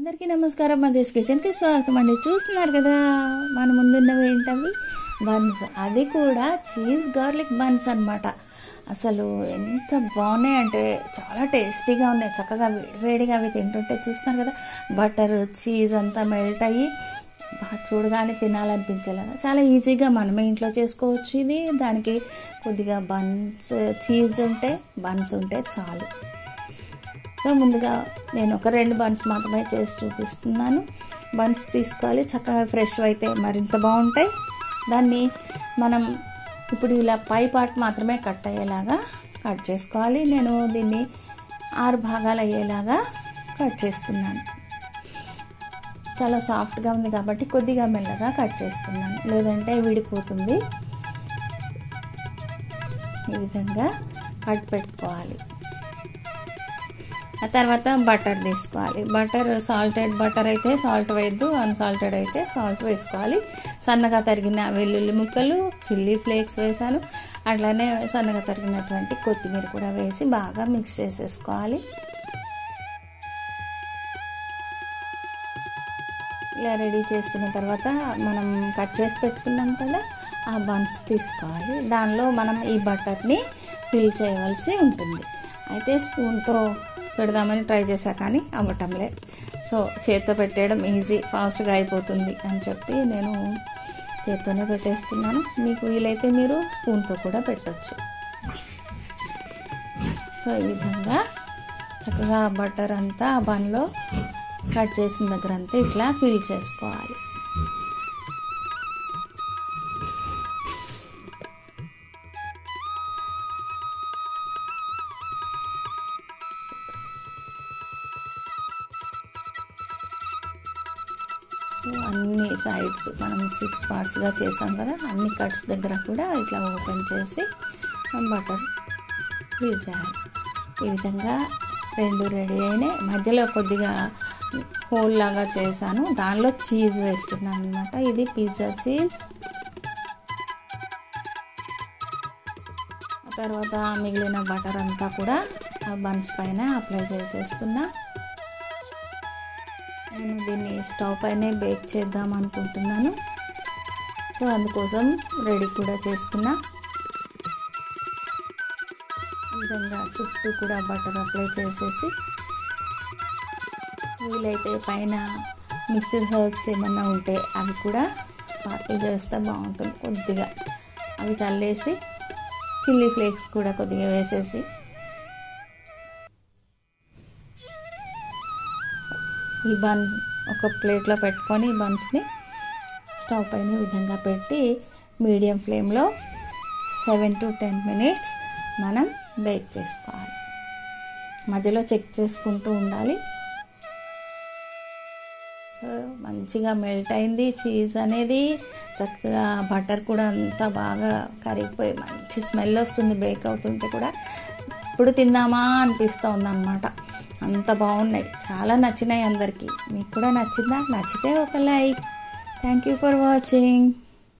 అందరికీ నమస్కారం. మధుస్ కిచెన్కి స్వాగతం అండి. చూస్తున్నారు కదా మన ముందున్నవి ఏంటవి బన్స్, అది కూడా చీజ్ గార్లిక్ బన్స్ అన్నమాట. అసలు ఎంత బాగున్నాయి అంటే చాలా టేస్టీగా ఉన్నాయి. చక్కగా వేడిగా అవి తింటుంటే చూస్తున్నారు కదా బటర్ చీజ్ అంతా మెల్ట్ అయ్యి చూడగానే తినాలనిపించేలాగా చాలా ఈజీగా మనమే ఇంట్లో చేసుకోవచ్చు. ఇది దానికి కొద్దిగా బన్స్ చీజ్ ఉంటే బన్స్ ఉంటే చాలు. సో ముందుగా నేను ఒక 2 బన్స్ మాత్రమే చేసి చూపిస్తున్నాను. బన్స్ తీసుకోవాలి, చక్కగా ఫ్రెష్ అయితే మరింత బాగుంటాయి. దాన్ని మనం ఇప్పుడు ఇలా పై పార్ట్ మాత్రమే కట్ అయ్యేలాగా కట్ చేసుకోవాలి. నేను దీన్ని 6 భాగాలు అయ్యేలాగా కట్ చేస్తున్నాను. చాలా సాఫ్ట్గా ఉంది కాబట్టి కొద్దిగా మెల్లగా కట్ చేస్తున్నాను, లేదంటే విడిపోతుంది. ఈ విధంగా కట్ పెట్టుకోవాలి. ఆ తర్వాత బటర్ తీసుకోవాలి. బటర్ సాల్టెడ్ బటర్ అయితే సాల్ట్ వేయద్దు, అన్సాల్టెడ్ అయితే సాల్ట్ వేసుకోవాలి. సన్నగా తరిగిన వెల్లుల్లి ముక్కలు, చిల్లీ ఫ్లేక్స్ వేసాను. అట్లానే సన్నగా తరిగినటువంటి కొత్తిమీర కూడా వేసి బాగా మిక్స్ చేసేసుకోవాలి. ఇలా రెడీ చేసుకున్న తర్వాత మనం కట్ చేసి పెట్టుకున్నాం కదా ఆ బన్స్ తీసుకోవాలి. దానిలో మనం ఈ బటర్ని ఫిల్ చేయవలసి ఉంటుంది. అయితే స్పూన్తో పెడదామని ట్రై చేశా కానీ అవ్వటంలే. సో చేత్తో పెట్టేయడం ఈజీ, ఫాస్ట్గా అయిపోతుంది అని చెప్పి నేను చేత్తోనే పెట్టేస్తున్నాను. మీకు వీలైతే మీరు స్పూన్తో కూడా పెట్టచ్చు. సో ఈ విధంగా చక్కగా బటర్ అంతా ఆ బన్లో కట్ చేసిన దగ్గర అంతా ఇట్లా ఫిల్ చేసుకోవాలి. సో అన్ని సైడ్స్ మనం 6 పార్ట్స్గా చేసాం కదా, అన్ని కట్స్ దగ్గర కూడా ఇట్లా ఓపెన్ చేసి బటర్ ఫిల్ చేయాలి. ఈ విధంగా 2 రెడీ అయినాయి. మధ్యలో కొద్దిగా హోల్ లాగా చేశాను, దానిలో చీజ్ వేస్తున్నాను అనమాట. ఇది పిజ్జా చీజ్. తర్వాత మిగిలిన బటర్ అంతా కూడా ఆ బన్స్ పైన అప్లై చేసేస్తున్నా. నేను దీన్ని స్టవ్ పైనే బేక్ చేద్దాం అనుకుంటున్నాను. సో అందుకోసం రెడీ కూడా చేసుకున్నా. ఈ విధంగా చుట్టూ కూడా బటర్ అప్లై చేసేసి వీలైతే పైన మిక్స్డ్ హెర్బ్స్ ఏమన్నా ఉంటే అవి కూడా స్పార్కిల్ చేస్తే బాగుంటుంది. కొద్దిగా అవి చల్లేసి చిల్లీ ఫ్లేక్స్ కూడా కొద్దిగా వేసేసి ఈ బన్స్ ఒక ప్లేట్లో పెట్టుకొని ఈ బన్స్ని స్టవ్ పైన ఈ విధంగా పెట్టి మీడియం ఫ్లేమ్లో 7 to 10 మినిట్స్ మనం బేక్ చేసుకోవాలి. మధ్యలో చెక్ చేసుకుంటూ ఉండాలి. సో మంచిగా మెల్ట్ అయింది చీజ్ అనేది. చక్కగా బటర్ కూడా అంతా బాగా కరిగిపోయి మంచి స్మెల్ వస్తుంది బేక్ అవుతుంటే కూడా. ఇప్పుడు తిందామా అనిపిస్తుంది అన్నమాట. అంత బాగున్నాయి, చాలా నచ్చినాయి అందరికీ. మీకు కూడా నచ్చిందా? నచ్చితే ఒక like. Thank you for watching.